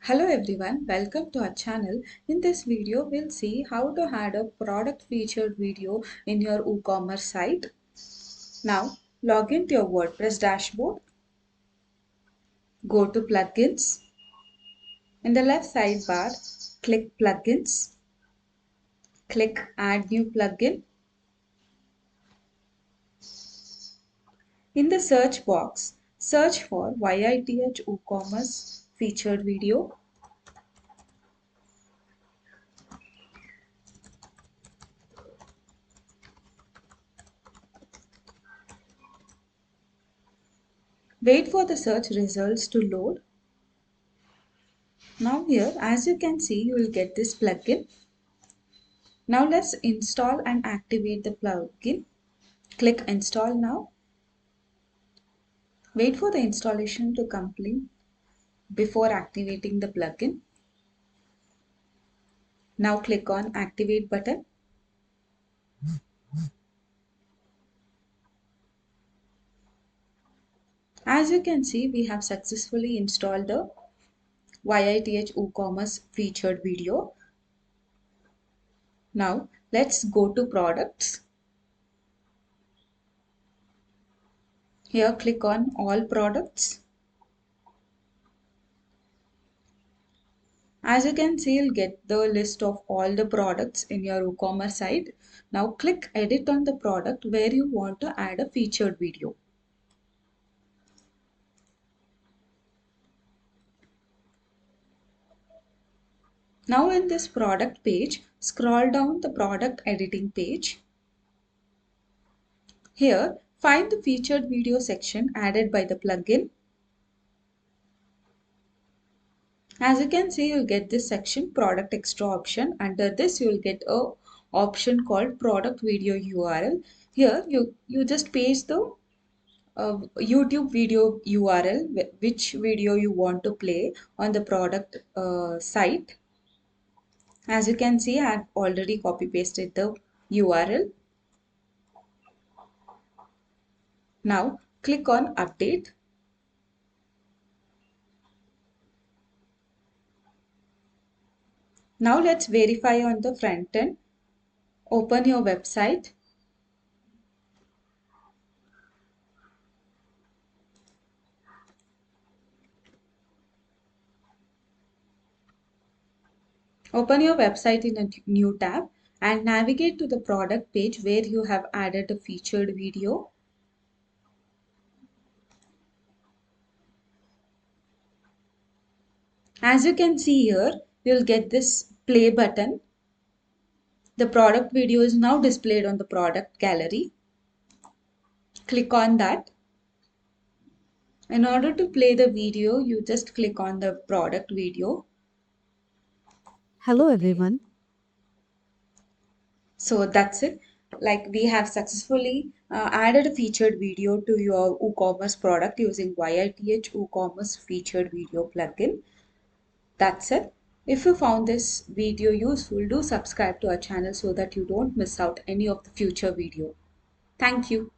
Hello everyone, welcome to our channel. In this video, we'll see how to add a product featured video in your WooCommerce site. Now, log into your WordPress dashboard. Go to Plugins. In the left sidebar, click Plugins. Click Add New Plugin. In the search box, search for YITH WooCommerce Featured Video. Wait for the search results to load. Now here, as you can see, you will get this plugin. Now let's install and activate the plugin. Click install now. Wait for the installation to complete before activating the plugin. Now click on activate button. As you can see, we have successfully installed the YITH WooCommerce featured video. Now let's go to products. Here click on all products. As you can see, you'll get the list of all the products in your WooCommerce site. Now click edit on the product where you want to add a featured video. Now in this product page, scroll down the product editing page. Here, find the featured video section added by the plugin. As you can see, you'll get this section, product extra option. Under this, you'll get a option called product video URL. Here, you just paste the YouTube video URL, which video you want to play on the product site. As you can see, I've already copy pasted the URL. Now click on update. Now let's verify on the front end. Open your website. Open your website in a new tab and navigate to the product page where you have added a featured video. As you can see here, you'll get this play button. The product video is now displayed on the product gallery. Click on that. In order to play the video, you just click on the product video. Hello everyone. So that's it. Like we have successfully added a featured video to your WooCommerce product using YITH WooCommerce featured video plugin. That's it. If you found this video useful, do subscribe to our channel so that you don't miss out any of the future video. Thank you.